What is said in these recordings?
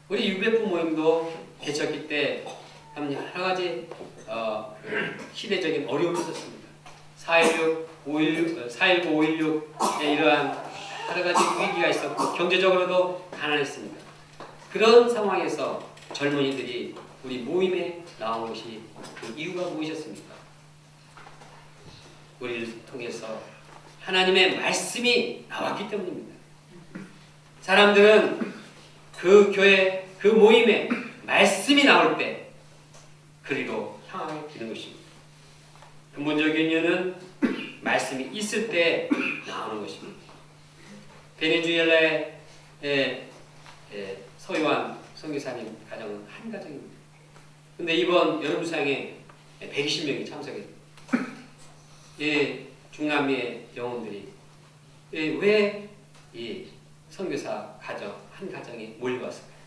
우리 유배부 모임도 개척기 때 여러 가지 시대적인 어려움이 있었습니다. 4.16, 4.19, 5.16의 이러한 여러 가지 위기가 있었고 경제적으로도 가난했습니다. 그런 상황에서 젊은이들이 우리 모임에 나온 것이 그 이유가 무엇이었습니까? 우리를 통해서 하나님의 말씀이 나왔기 때문입니다. 사람들은 그 교회, 그 모임에 말씀이 나올 때 그리로 향하게 되는 것입니다. 근본적인 이유는 말씀이 있을 때 나오는 것입니다. 베네수엘라의 서유한 선교사님 가정은 한 가정입니다. 근데 이번 여름수양에 120명이 참석했습니다. 중남미의 영혼들이 왜 이 선교사 가정 한 가정에 몰려왔을까요?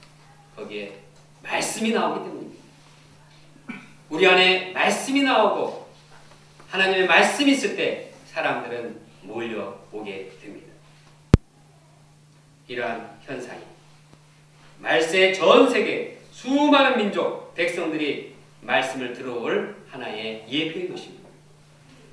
거기에 말씀이 나오기 때문입니다. 우리 안에 말씀이 나오고 하나님의 말씀이 있을 때 사람들은 몰려오게 됩니다. 이러한 현상이 말세 전 세계 수많은 민족 백성들이 말씀을 들어올 하나의 예표인 것입니다.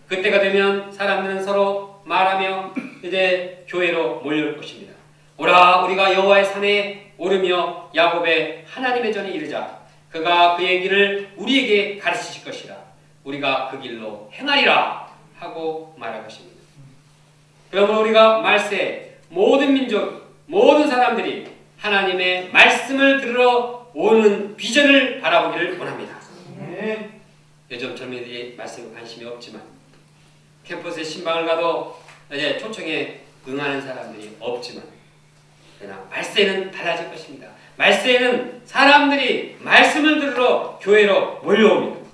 그때가 되면 사람들은 서로 말하며 이제 교회로 몰려올 것입니다. 오라 우리가 여호와의 산에 오르며 야곱의 하나님의 전에 이르자. 그가 그의 길을 우리에게 가르치실 것이라. 우리가 그 길로 행하리라 하고 말할 것입니다. 그러므로 우리가 말세 모든 민족 모든 사람들이 하나님의 말씀을 들으러 오는 비전을 바라보기를 원합니다. 요즘 젊은이들이 말씀에 관심이 없지만 캠퍼스에 신방을 가도 이제 초청에 응하는 사람들이 없지만 그러나 말세는 달라질 것입니다. 말세에는 사람들이 말씀을 들으러 교회로 몰려옵니다.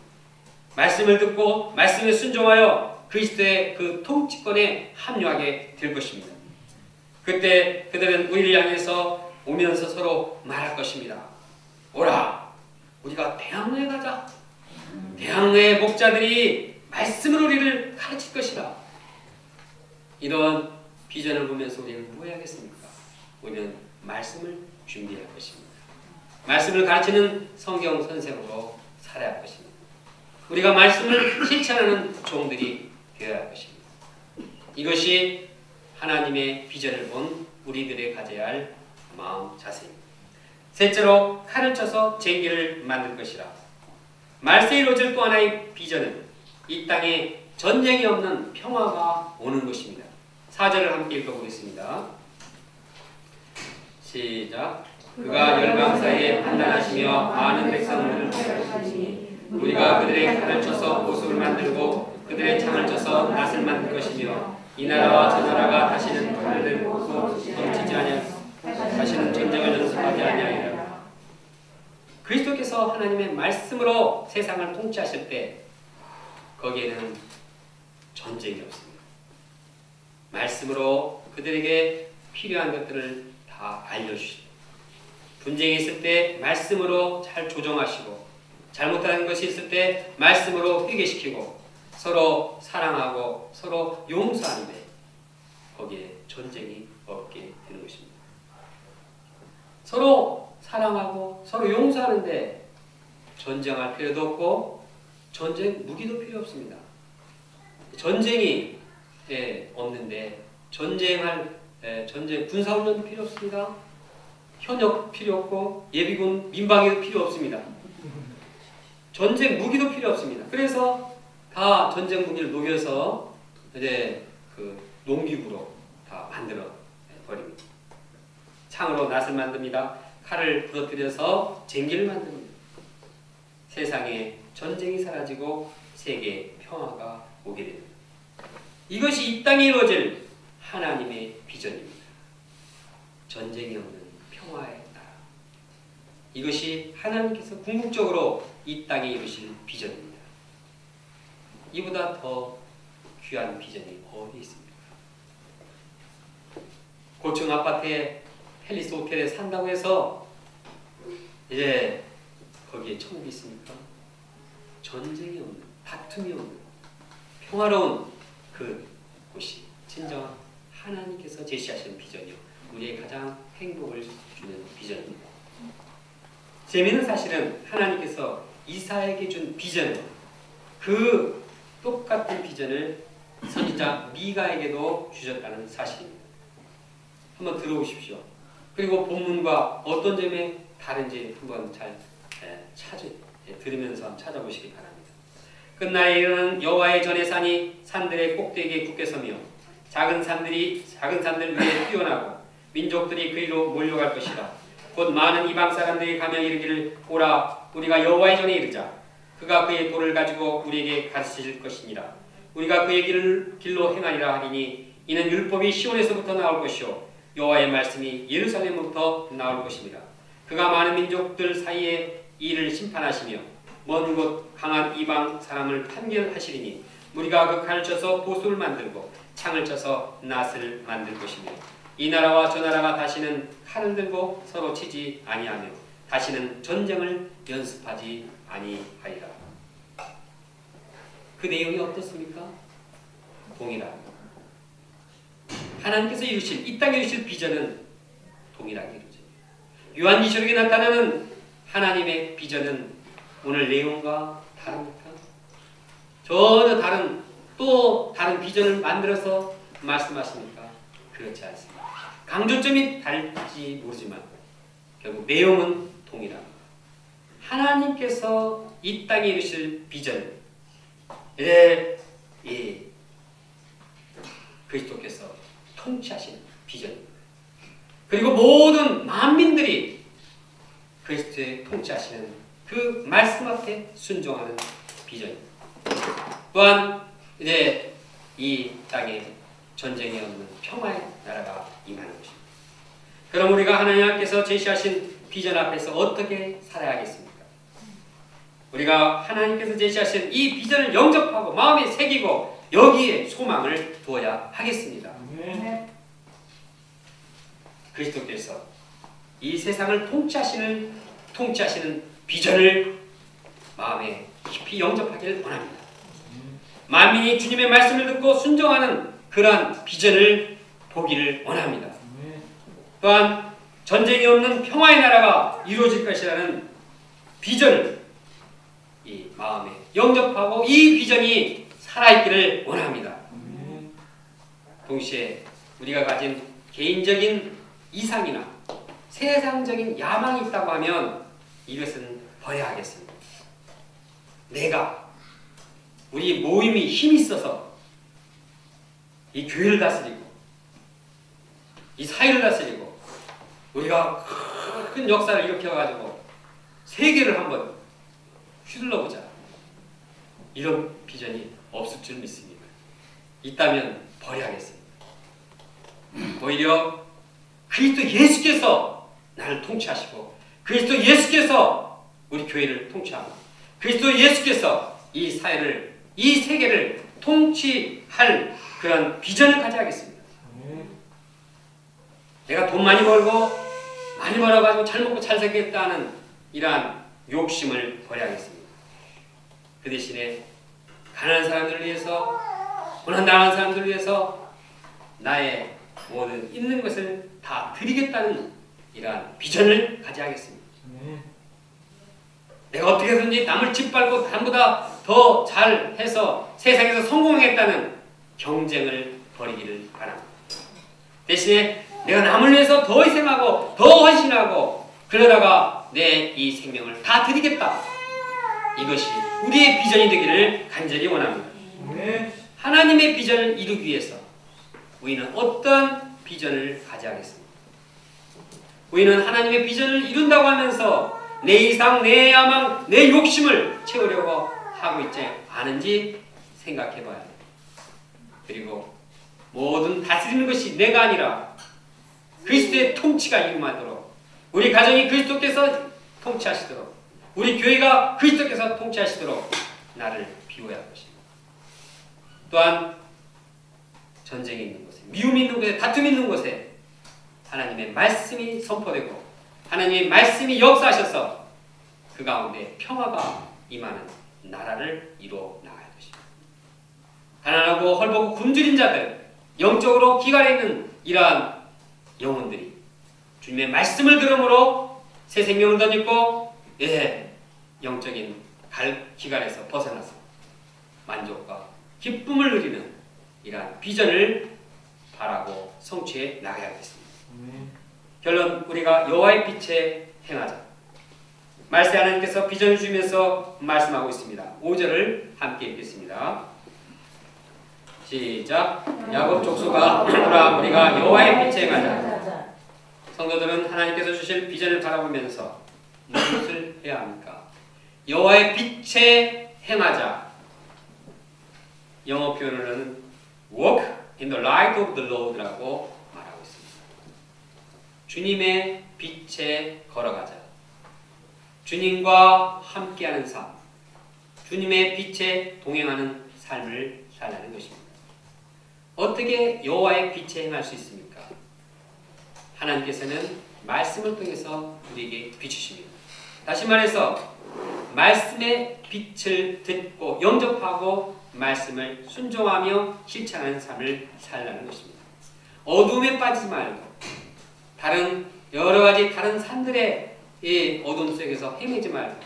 말씀을 듣고 말씀에 순종하여 그리스도의 그 통치권에 합류하게 될 것입니다. 그때 그들은 우리를 향해서 오면서 서로 말할 것입니다. 오라 우리가 대학로에 가자. 대학로의 목자들이 말씀으로 우리를 가르칠 것이다. 이런 비전을 보면서 우리는 뭐 해야겠습니까? 우리는 말씀을 준비할 것입니다. 말씀을 가르치는 성경 선생으로 살아야 할 것입니다. 우리가 말씀을 실천하는 종들이 되어야 할 것입니다. 이것이 하나님의 비전을 본 우리들의 가져야 할 마음 자세입니다. 셋째로 칼을 쳐서 쟁기를 만들 것이라. 말세에 이루어질 또 하나의 비전은 이 땅에 전쟁이 없는 평화가 오는 것입니다. 4절을 함께 읽어보겠습니다. 시작. 그가 열방 사이에 판단하시며 많은 백성을 하시니 우리가 그들의 칼을 쳐서 보석을 만들고 그들의 창을 쳐서 낫을 만들 것이며 이 나라와 저 나라가 다시는 칼을 들고 넘치지 아니하며 다시는 전쟁을 연습하지 아니하리라. 그리스도께서 하나님의 말씀으로 세상을 통치하실 때 거기에는 전쟁이 없습니다. 말씀으로 그들에게 필요한 것들을 다 알려주시고 분쟁이 있을 때 말씀으로 잘 조정하시고 잘못하는 것이 있을 때 말씀으로 회개시키고 서로 사랑하고 서로 용서하는데 거기에 전쟁이 없게 되는 것입니다. 서로 사랑하고 서로 용서하는데 전쟁할 필요도 없고 전쟁 무기도 필요 없습니다. 전쟁이 없는데 전쟁 군사훈련도 필요 없습니다. 현역 필요 없고 예비군 민방위도 필요 없습니다. 전쟁 무기도 필요 없습니다. 그래서 다 전쟁 무기를 녹여서 이제 그 농기구로 다 만들어 버립니다. 창으로 낫을 만듭니다. 칼을 부러뜨려서 쟁기를 만듭니다. 세상에 전쟁이 사라지고 세계에 평화가 오게 됩니다. 이것이 이 땅에 이루어질 하나님의 비전입니다. 전쟁이 없는 평화의 나라. 이것이 하나님께서 궁극적으로 이 땅에 이루실 비전입니다. 이보다 더 귀한 비전이 어디 있습니까? 고층 아파트에 팰리스 호텔에 산다고 해서 이제 거기에 천국이 있습니까? 전쟁이 없는, 다툼이 없는 평화로운 그 곳이 진정한 하나님께서 제시하시는 비전이요, 우리의 가장 행복을 주는 비전입니다. 재미있는 사실은 하나님께서 이사야에게 준 비전, 그 똑같은 비전을 선지자 미가에게도 주셨다는 사실입니다. 한번 들어보십시오. 그리고 본문과 어떤 점에 다른지 한번 잘 들으면서 찾아보시기 바랍니다. 끝날에 이르는 여호와의 전의 산이 산들의 꼭대기에 굳게 서며 작은 산들 위에 뛰어나고 민족들이 그리로 몰려갈 것이라. 곧 많은 이방 사람들이 가며 이르기를 오라 우리가 여호와의 전에 이르자. 그가 그의 도를 가지고 우리에게 가르치실 것이니라. 우리가 그의 길로 행하리라 하리니 이는 율법이 시온에서부터 나올 것이요 여호와의 말씀이 예루살렘으로부터 나올 것입니다. 그가 많은 민족들 사이에 이를 심판하시며 먼 곳 강한 이방 사람을 판결하시리니 우리가 그 칼을 쳐서 보수를 만들고 창을 쳐서 낫을 만들 것이며 이 나라와 저 나라가 다시는 칼을 들고 서로 치지 아니하며 다시는 전쟁을 연습하지 아니하리라. 그 내용이 어떻습니까? 동일합니다. 하나님께서 이루실 이 땅에 이루실 비전은 동일하게 이루어집니다. 요한계시록에 나타나는 하나님의 비전은 오늘 내용과 다릅니까? 전혀 다른 비전을 만들어서 말씀하십니까? 그렇지 않습니다. 강조점이 다를지 모르지만 결국 내용은 동일합니다. 하나님께서 이 땅에 이루실 비전, 그리스도께서 통치하시는 비전입니다. 그리고 모든 만민들이 그리스도의 통치하시는 그 말씀 앞에 순종하는 비전입니다. 또한 이 땅에 전쟁이 없는 평화의 나라가 임하는 것입니다. 그럼 우리가 하나님께서 제시하신 비전 앞에서 어떻게 살아야겠습니까? 우리가 하나님께서 제시하신 이 비전을 영접하고 마음에 새기고 여기에 소망을 두어야 하겠습니다. 그리스도께서 이 세상을 통치하시는 비전을 마음에 깊이 영접하기를 원합니다. 만민이 주님의 말씀을 듣고 순종하는 그러한 비전을 보기를 원합니다. 또한 전쟁이 없는 평화의 나라가 이루어질 것이라는 비전을 이 마음에 영접하고 이 비전이 살아있기를 원합니다. 동시에 우리가 가진 개인적인 이상이나 세상적인 야망이 있다고 하면 이것은 버려야 하겠습니다. 우리 모임이 힘이 있어서 이 교회를 다스리고 이 사회를 다스리고 우리가 큰 역사를 일으켜가지고 세계를 한번 휘둘러보자. 이런 비전이 없을 줄 믿습니다. 있다면 버려야겠습니다. 오히려 그리스도 예수께서 나를 통치하시고 그리스도 예수께서 우리 교회를 통치하고 그리스도 예수께서 이 사회를 이 세계를 통치할 그런 비전을 가져야겠습니다. 내가 돈 많이 벌고 많이 벌어가지고 잘 먹고 잘 살겠다는 이러한 욕심을 버려야겠습니다. 그 대신에 가난한 사람들을 위해서 고난당한 사람들을 위해서 나의 모든 있는 것을 다 드리겠다는 이러한 비전을 가져야겠습니다. 내가 어떻게든지 남을 짓밟고 남보다 더 잘해서 세상에서 성공하겠다는 경쟁을 버리기를 바랍니다. 대신에 내가 남을 위해서 더 희생하고 더 헌신하고 그러다가 내 이 생명을 다 드리겠다. 이것이 우리의 비전이 되기를 간절히 원합니다. 하나님의 비전을 이루기 위해서 우리는 어떤 비전을 가져야겠습니까? 우리는 하나님의 비전을 이룬다고 하면서 내 이상, 내 야망, 내 욕심을 채우려고 하고 있지 않은지 생각해 봐야 합니다. 그리고 모든 다스리는 것이 내가 아니라 그리스도의 통치가 임하도록 우리 가정이 그리스도께서 통치하시도록 우리 교회가 그리스도께서 통치하시도록 나를 비워야 할 것입니다. 또한 전쟁이 있는 곳에, 미움이 있는 곳에, 다툼이 있는 곳에 하나님의 말씀이 선포되고 하나님의 말씀이 역사하셔서 그 가운데 평화가 임하는 나라를 이루어 나갈 것입니다. 가난하고 헐벗고 굶주린 자들, 영적으로 기갈해 있는 이러한 영혼들이 주님의 말씀을 들음으로 새 생명을 덧입고 영적인 기갈에서 벗어나서 만족과 기쁨을 누리는 이러한 비전을 바라고 성취해 나가야겠습니다. 결론, 우리가 여호와의 빛에 행하자. 말세 하나님께서 비전을 주면서 말씀하고 있습니다. 5절을 함께 읽겠습니다. 시작. 야곱 족속아, 오라 우리가 여호와의 빛에 행하자. 성도들은 하나님께서 주실 비전을 바라보면서 무엇을 해야 합니까? 여호와의 빛에 행하자. 영어 표현으로는 walk in the light of the Lord라고 말하고 있습니다. 주님의 빛에 걸어가자. 주님과 함께하는 삶, 주님의 빛에 동행하는 삶을 살라는 것입니다. 어떻게 여호와의 빛에 행할 수 있습니까? 하나님께서는 말씀을 통해서 우리에게 비추십니다. 다시 말해서 말씀의 빛을 듣고 영접하고 말씀을 순종하며 실천하는 삶을 살라는 것입니다. 어둠에 빠지지 말고 다른 여러 가지 다른 산들의 이 어둠 속에서 헤매지 말고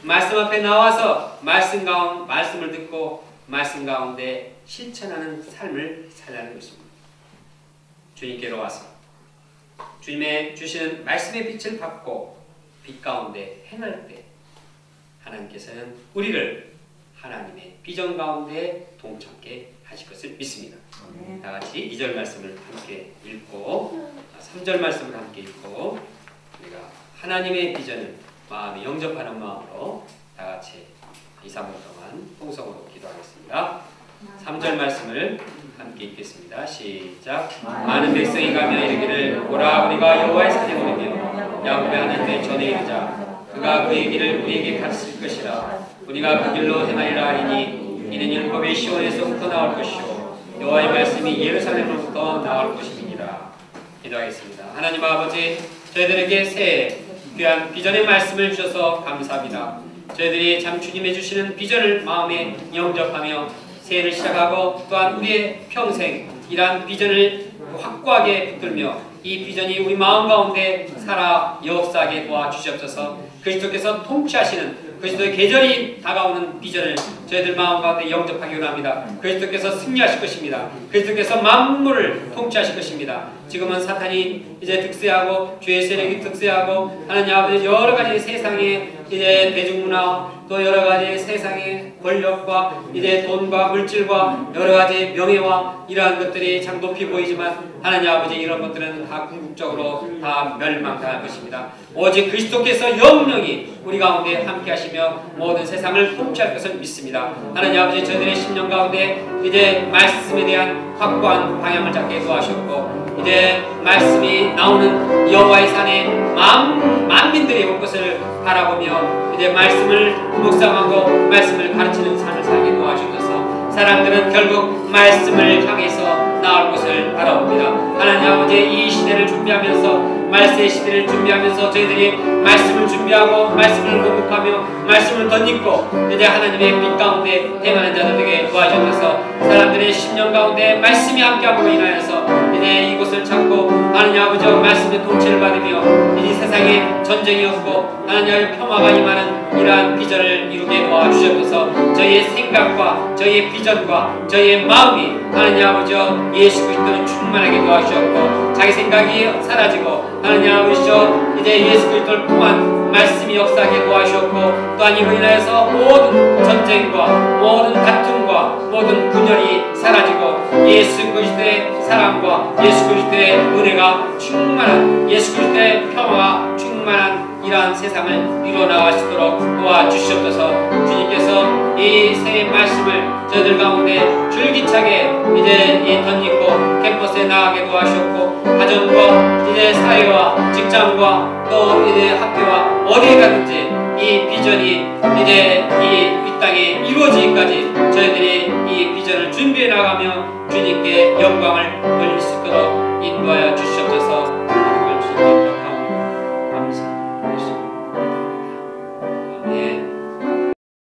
말씀 앞에 나와서 말씀을 듣고 말씀 가운데 실천하는 삶을 살라는 것입니다. 주님께로 와서 주님의 주시는 말씀의 빛을 받고 빛 가운데 행할 때 하나님께서는 우리를 하나님의 비전 가운데 동참케 하실 것을 믿습니다. 다 같이 2절 말씀을 함께 읽고 3절 말씀을 함께 읽고 우리가 하나님의 비전을 마음에 영접하는 마음으로 다 같이 2, 3분 동안 통성으로 기도하겠습니다. 3절 말씀을 함께 읽겠습니다. 시작. 많은 백성이 가며 이르기를 오라 우리가 여호와의 산에 오르며 야곱의 하나님의 전에 이르자. 그가 그의 길을 우리에게 가르칠 것이라. 우리가 그 길로 행하리라 하리니 이는 율법의 시온에서부터 나올 것이요 여호와의 말씀이 예루살렘으로부터 나올 것입니다. 기도하겠습니다. 하나님 아버지, 저희들에게 새 귀한 비전의 말씀을 주셔서 감사합니다. 저희들이 참 주님의 주시는 비전을 마음에 영접하며 새해를 시작하고 또한 우리의 평생 이러한 비전을 확고하게 붙들며 이 비전이 우리 마음 가운데 살아 역사하게 도와주시옵소서. 그리스도께서 통치하시는 그리스도의 계절이 다가오는 비전을 저희들 마음 가운데 영접하기 원합니다. 그리스도께서 승리하실 것입니다. 그리스도께서 만물을 통치하실 것입니다. 지금은 사탄이 이제 득세하고 죄의 세력이 득세하고 하나님 아버지 여러 가지 세상의 이제 대중문화 또 여러 가지 세상의 권력과 이제 돈과 물질과 여러 가지 명예와 이러한 것들이 참 높이 보이지만 하나님 아버지 이런 것들은 다 궁극적으로 다 멸망당할 것입니다. 오직 그리스도께서 영영이 우리 가운데 함께 하시며 모든 세상을 통치할 것을 믿습니다. 하나님 아버지 저희들의 심령 가운데 이제 말씀에 대한 확고한 방향을 잡게 도와주셨고 이제 말씀이 나오는 여호와의 산에 만민들이 올 것을 바라보며 이제 말씀을 묵상하고 말씀을 가르치는 삶을 살게 도와주셔서 사람들은 결국 말씀을 향해서 나올 것을 바라봅니다. 하나님 아버지 이 시대를 준비하면서 말세의 시대를 준비하면서 저희들이 말씀을 준비하고 말씀을 공급하며 말씀을 덧입고 이제 하나님의 빛 가운데 행하는 자들 되게 도와주셔서 사람들의 심령 가운데 말씀이 함께함으로 인하여서 이제 이곳을 찾고 하나님 아버지 말씀의 통치를 받으며 이 세상에 전쟁이 없고 하나님의 평화가 임하는 이러한 비전을 이루게 도와주셔서 저희의 생각과 저희의 비전과 저희의 마음이 하나님 아버지 예수 그리스도를 충만하게 도와주셨고 자기 생각이 사라지고 하나님 아버지 이제 예수 그리스도를 통한 말씀이 역사하게 도와주셨고 또한 이로 인하여서 모든 전쟁과 모든 다툼과 모든 분열이 사라지고 예수 그리스도의 사랑과 예수 그리스도의 은혜가 충만한 예수 그리스도의 평화가 충만한 이러한 세상을 이루어나갈 수 있도록 도와주시옵소서. 주님께서 이 새 말씀을 저희들 가운데 줄기차게 이제 덧입고 캠퍼스에 나가게 도와주셨고 가정과 이제 사회와 직장과 또 이제 학교와 어디에 가든지 이 비전이 이제 이 땅에 이루어지기까지 저희들이 이 비전을 준비해 나가며 주님께 영광을 돌려